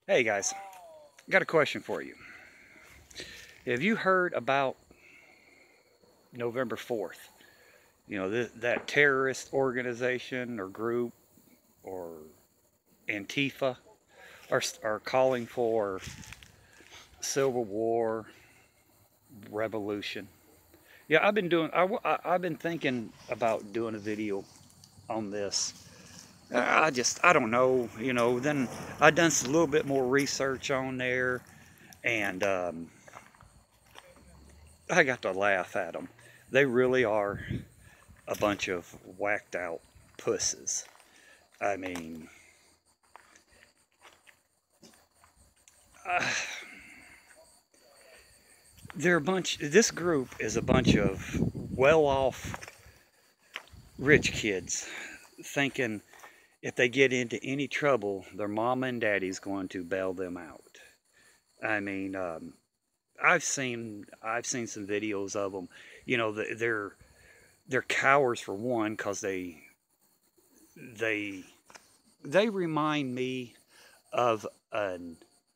Hey guys, got a question for you. Have you heard about November 4th? You know, that terrorist organization or group or Antifa are calling for civil war, revolution. Yeah, I've been thinking about doing a video on this. I don't know, then I done a little bit more research on there, and I got to laugh at them. They really are a bunch of whacked out pusses. I mean, uh, this group is a bunch of well-off rich kids thinking if they get into any trouble, their mama and daddy's going to bail them out. I mean, I've seen some videos of them. You know, they're cowards for one, because they remind me of a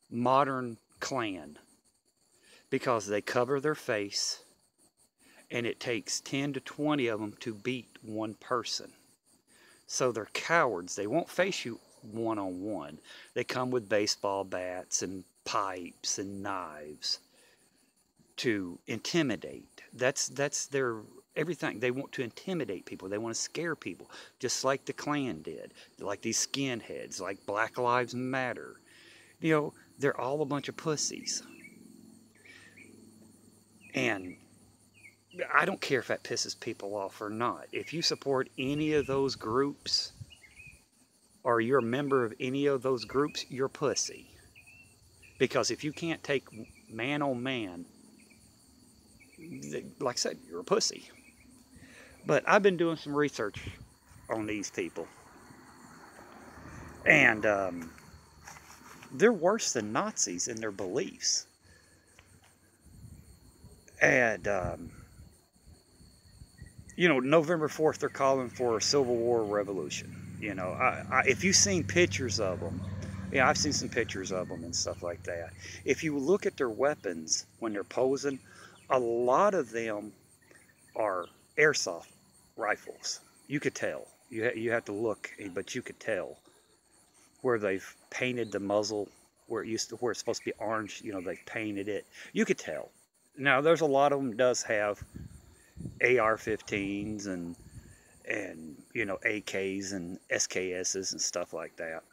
modern Klan, because they cover their face, and it takes 10 to 20 of them to beat one person. So they're cowards. They won't face you one-on-one. They come with baseball bats and pipes and knives to intimidate. That's their everything. They want to intimidate people. They want to scare people, just like the Klan did, like these skinheads, like Black Lives Matter. You know, they're all a bunch of pussies. And I don't care if that pisses people off or not. If you support any of those groups, or you're a member of any of those groups, you're pussy. Because if you can't take man on man, like I said, you're a pussy. But I've been doing some research on these people, and they're worse than Nazis in their beliefs. And you know, November 4th, they're calling for a Civil War revolution. You know, if you've seen pictures of them, yeah, I've seen some pictures of them and stuff like that. If you look at their weapons when they're posing, a lot of them are airsoft rifles. You could tell. You have to look, but you could tell where they've painted the muzzle, where it's supposed to be orange. You know, they've painted it. You could tell. Now, there's a lot of them does have AR-15s and you know, AKs and SKSs and stuff like that.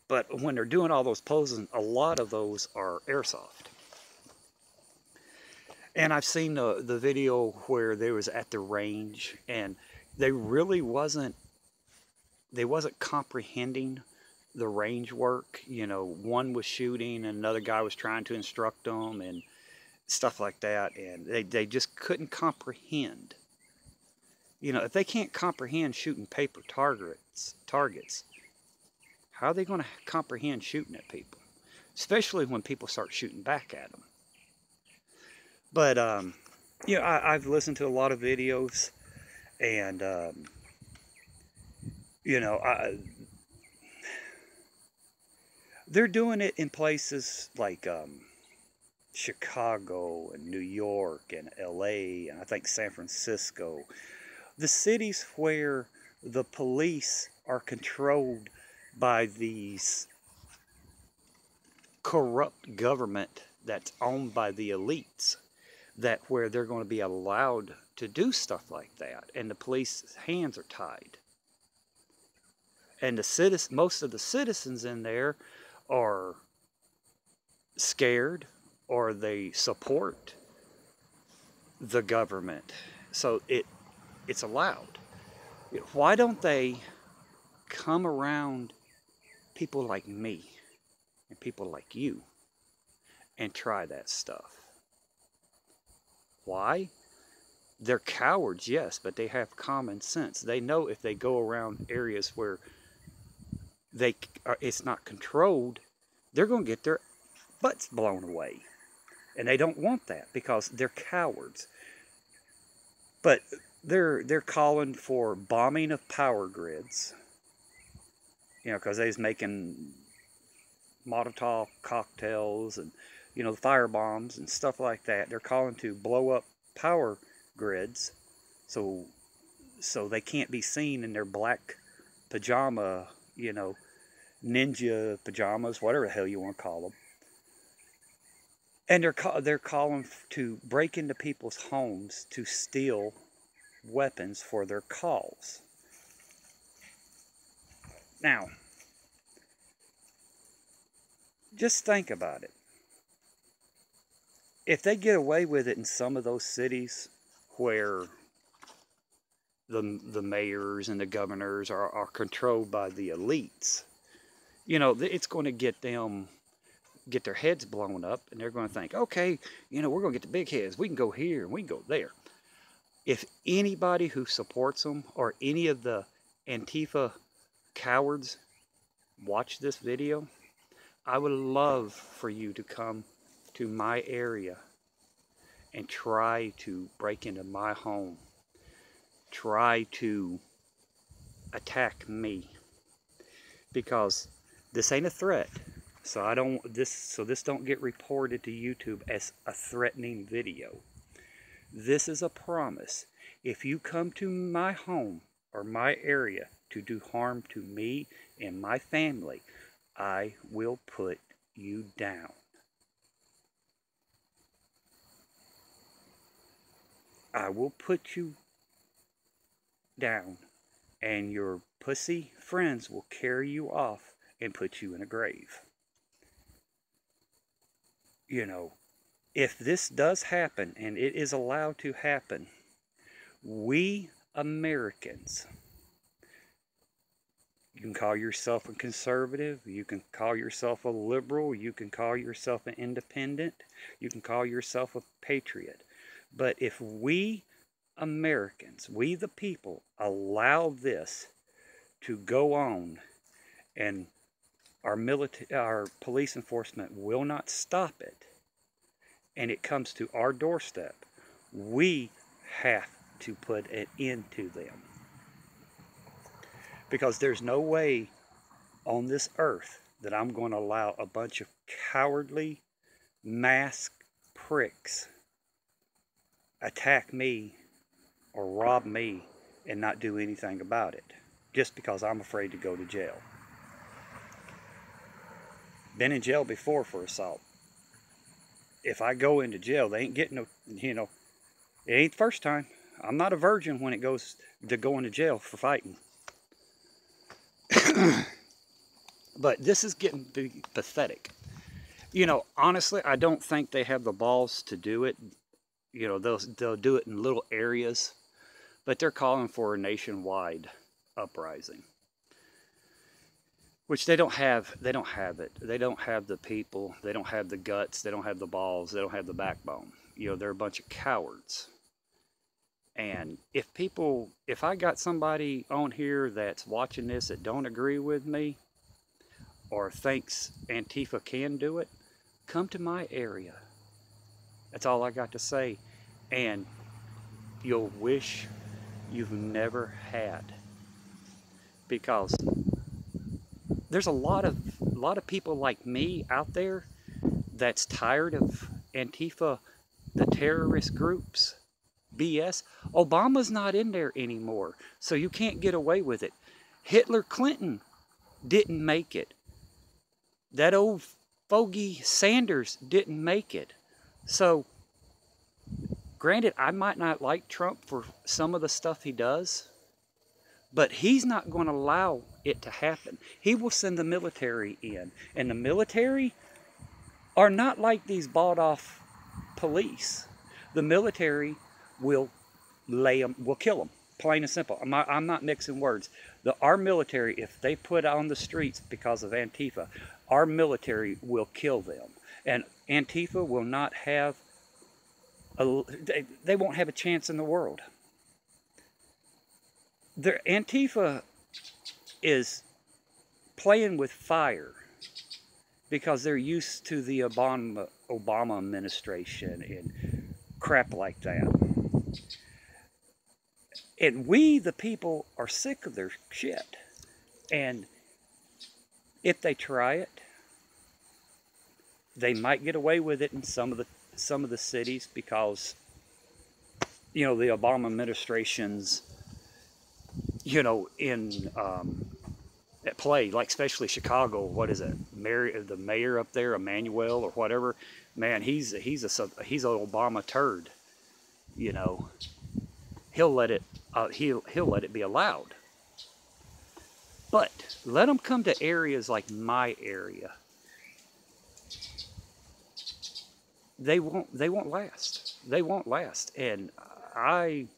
But when they're doing all those poses, a lot of those are airsoft. And I've seen the video where they was at the range, and they really wasn't comprehending the range work. You know, one was shooting and another guy was trying to instruct them and stuff like that, and they just couldn't comprehend. You know, if they can't comprehend shooting paper targets, how are they going to comprehend shooting at people? Especially when people start shooting back at them. But, you know, I've listened to a lot of videos, and, you know, they're doing it in places like Chicago and New York and LA, and I think San Francisco. The cities where the police are controlled by these corrupt government that's owned by the elites, that where they're going to be allowed to do stuff like that, and the police's hands are tied. And most of the citizens in there are scared, or they support the government. So it's allowed. Why don't they come around people like me and people like you and try that stuff? Why? They're cowards, yes, but they have common sense. They know if they go around areas where it's not controlled, they're going to get their butts blown away. And they don't want that because they're cowards. But they're calling for bombing of power grids. You know, because they was making Molotov cocktails and, you know, fire bombs and stuff like that. They're calling to blow up power grids so they can't be seen in their black pajama, you know, ninja pajamas, whatever the hell you want to call them. And they're calling to break into people's homes to steal weapons for their calls. Now, just think about it. If they get away with it in some of those cities where the mayors and the governors are controlled by the elites, you know, it's going to get their heads blown up, and they're going to think, okay, you know, we're going to get the big heads. We can go here and we can go there. If anybody who supports them or any of the Antifa cowards watch this video, I would love for you to come to my area and try to break into my home. Try to attack me. Because this ain't a threat. So this don't get reported to YouTube as a threatening video. This is a promise. If you come to my home or my area to do harm to me and my family, I will put you down. I will put you down, and your pussy friends will carry you off and put you in a grave. You know, if this does happen, and it is allowed to happen, we Americans, you can call yourself a conservative, you can call yourself a liberal, you can call yourself an independent, you can call yourself a patriot. But if we Americans, we the people, allow this to go on, and our police enforcement will not stop it, and it comes to our doorstep, we have to put an end to them. Because there's no way on this earth that I'm going to allow a bunch of cowardly, masked pricks attack me or rob me and not do anything about it, just because I'm afraid to go to jail. Been in jail before for assault. If I go into jail, they ain't getting no, you know, it ain't the first time. I'm not a virgin when it goes to going to jail for fighting. But this is getting pathetic. You know, honestly, I don't think they have the balls to do it. You know, they'll do it in little areas, but they're calling for a nationwide uprising, which they don't have. They don't have it. They don't have the people. They don't have the guts. They don't have the balls. They don't have the backbone. You know, they're a bunch of cowards. And if I got somebody on here that's watching this that don't agree with me or thinks Antifa can do it, come to my area. That's all I got to say. And you'll wish you've never had. Because there's a lot of people like me out there that's tired of Antifa, the terrorist groups, BS. Obama's not in there anymore, so you can't get away with it. Clinton didn't make it. That old fogey Sanders didn't make it. So, granted, I might not like Trump for some of the stuff he does, but he's not going to allow it to happen. He will send the military in, and the military are not like these bought-off police. The military will kill them, plain and simple. I'm not mixing words. Our military, if they put on the streets because of Antifa, our military will kill them. And Antifa will not have, they won't have a chance in the world. Antifa is playing with fire because they're used to the Obama administration and crap like that. And we, the people, are sick of their shit. And if they try it, they might get away with it in some of the cities because, you know, the Obama administration's, you know, in at play, like especially Chicago. What is it? The mayor up there, Emmanuel or whatever. Man, he's an Obama turd. You know, he'll let it be allowed. But let them come to areas like my area. They won't last. They won't last. And I'm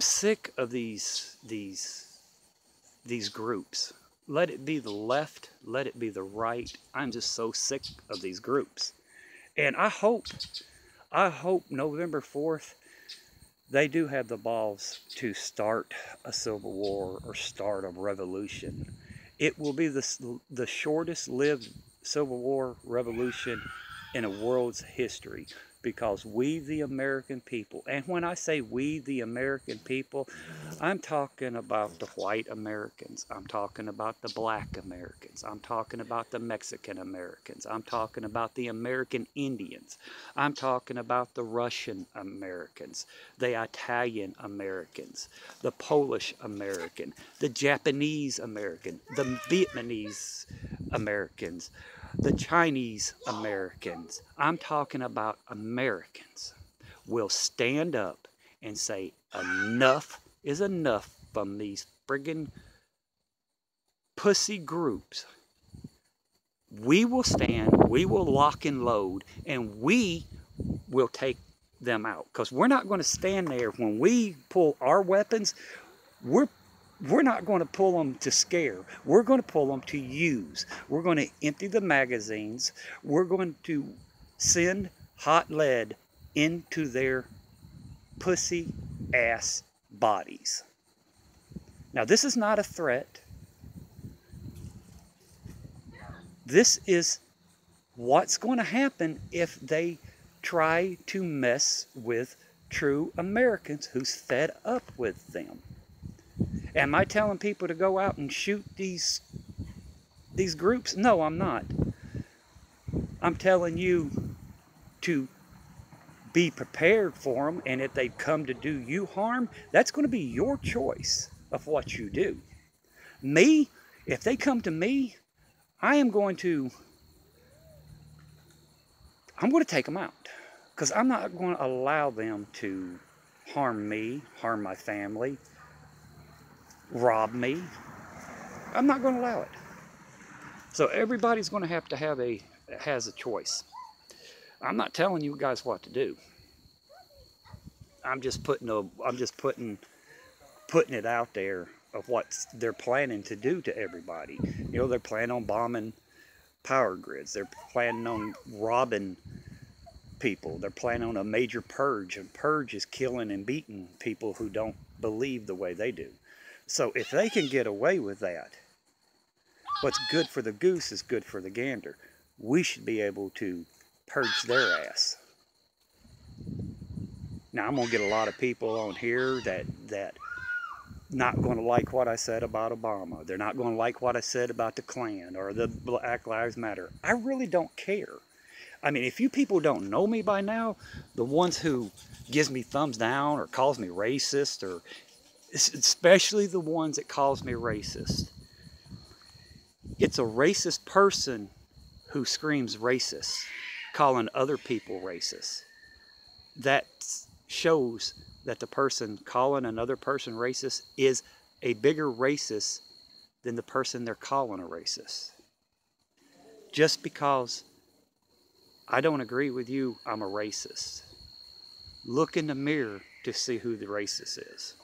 sick of these groups. Let it be the left, let it be the right. I'm just so sick of these groups. And I hope November 4th they do have the balls to start a civil war or start a revolution. It will be the shortest lived civil war revolution in a world's history, because we, the American people, and when I say we, the American people, I'm talking about the white Americans, I'm talking about the black Americans, I'm talking about the Mexican Americans, I'm talking about the American Indians, I'm talking about the Russian Americans, the Italian Americans, the Polish American, the Japanese American, the Vietnamese Americans, the Chinese Americans. I'm talking about Americans will stand up and say enough is enough from these friggin' pussy groups. We will stand, we will lock and load, and we will take them out. Because we're not going to stand there when we pull our weapons. We're not going to pull them to scare. We're going to pull them to use. We're going to empty the magazines. We're going to send hot lead into their pussy ass bodies. Now, this is not a threat. This is what's going to happen if they try to mess with true Americans who's fed up with them. Am I telling people to go out and shoot these groups? No, I'm not. I'm telling you to be prepared for them, and if they come to do you harm, that's going to be your choice of what you do. Me, if they come to me, I'm going to take them out, because I'm not going to allow them to harm me, harm my family, rob me. I'm not going to allow it. So everybody's going to have has a choice. I'm not telling you guys what to do. I'm just putting it out there of what they're planning to do to everybody. You know, they're planning on bombing power grids. They're planning on robbing people. They're planning on a major purge. And purge is killing and beating people who don't believe the way they do. So if they can get away with that, what's good for the goose is good for the gander. We should be able to purge their ass. Now, I'm going to get a lot of people on here that not going to like what I said about Obama. They're not going to like what I said about the Klan or the Black Lives Matter. I really don't care. I mean, if you people don't know me by now, the ones who gives me thumbs down or calls me racist, or especially the ones that calls me racist, it's a racist person who screams racist, calling other people racist. That shows that the person calling another person racist is a bigger racist than the person they're calling a racist. Just because I don't agree with you, I'm a racist. Look in the mirror to see who the racist is.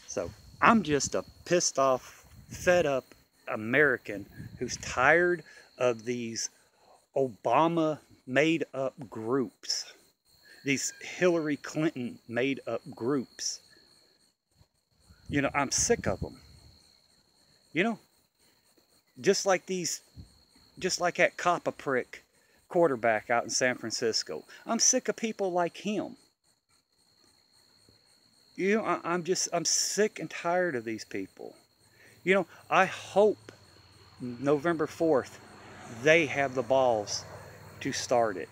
So I'm just a pissed off, fed up American who's tired of these Obama made up groups, these Hillary Clinton made up groups. You know, I'm sick of them. You know, just like that copper prick quarterback out in San Francisco. I'm sick of people like him. You know, I'm sick and tired of these people. You know, I hope November 4th, they have the balls to start it.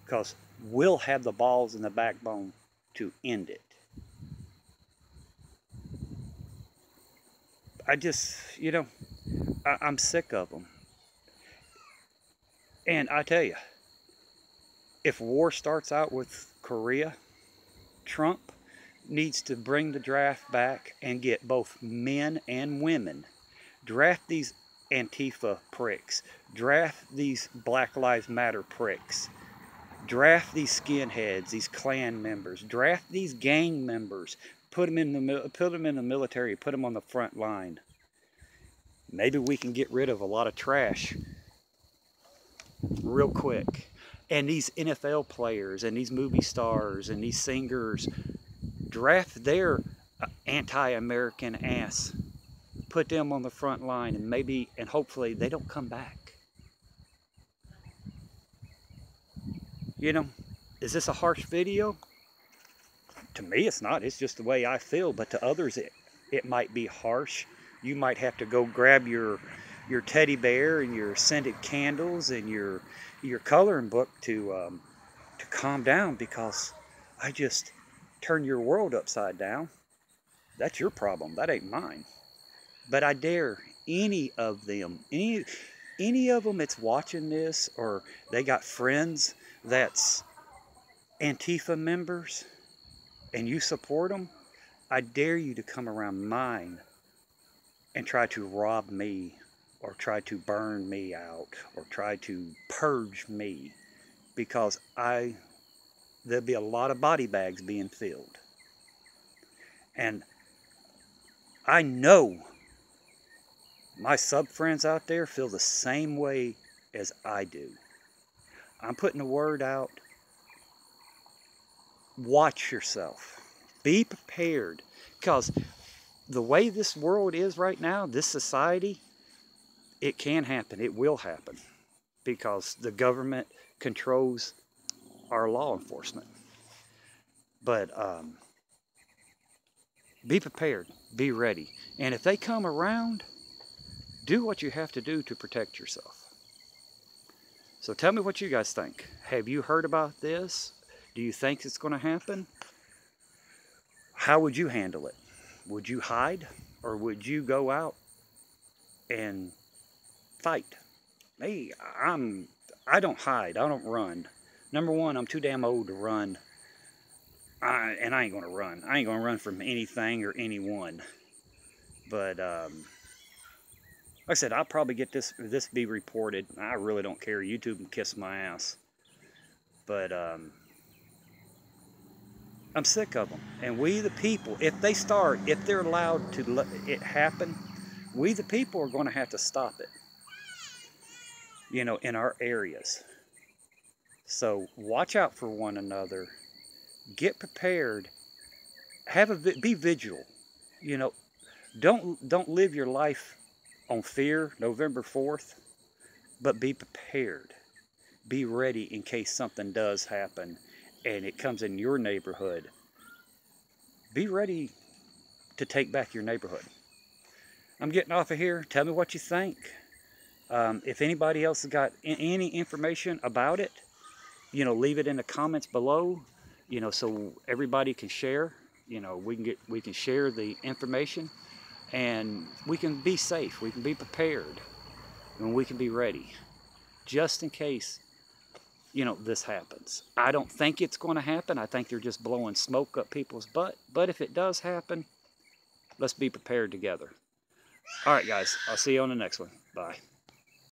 Because we'll have the balls and the backbone to end it. I just, you know, I'm sick of them. And I tell you, if war starts out with Korea, Trump needs to bring the draft back and get both men and women. Draft these Antifa pricks. Draft these Black Lives Matter pricks. Draft these skinheads, these Klan members. Draft these gang members. Put them in the military. Put them on the front line. Maybe we can get rid of a lot of trash real quick. And these NFL players and these movie stars and these singers, draft their anti-American ass. Put them on the front line, and maybe and hopefully they don't come back. You know, is this a harsh video? To me it's not. It's just the way I feel, but to others it might be harsh. You might have to go grab your teddy bear and your scented candles and your coloring book to calm down, because I just turned your world upside down. That's your problem. That ain't mine. But I dare any of them that's watching this, or they got friends that's Antifa members and you support them, I dare you to come around mine and try to rob me, or try to burn me out, or try to purge me, because there'll be a lot of body bags being filled. And I know my sub-friends out there feel the same way as I do. I'm putting the word out. Watch yourself. Be prepared. Because the way this world is right now, this society, it can happen. It will happen. Because the government controls our law enforcement. But be prepared. Be ready. And if they come around, do what you have to do to protect yourself. So tell me what you guys think. Have you heard about this? Do you think it's going to happen? How would you handle it? Would you hide, or would you go out and fight? Me, I don't hide. I don't run. Number one, I'm too damn old to run. And I ain't going to run. I ain't going to run from anything or anyone. But like I said, I'll probably get this be reported. I really don't care. YouTube can kiss my ass. But I'm sick of them. And we the people, if they're allowed to let it happen, we the people are going to have to stop it. You know, in our areas. So watch out for one another. Get prepared. Be vigilant. You know, don't live your life on fear, November 4th, but be prepared. Be ready in case something does happen and it comes in your neighborhood. Be ready to take back your neighborhood. I'm getting off of here. Tell me what you think. If anybody else has got any information about it, you know, leave it in the comments below, you know, so everybody can share. You know, we can share the information. And we can be safe, we can be prepared, and we can be ready, just in case, you know, this happens. I don't think it's going to happen. I think they're just blowing smoke up people's butt. But if it does happen, let's be prepared together. All right, guys, I'll see you on the next one. Bye.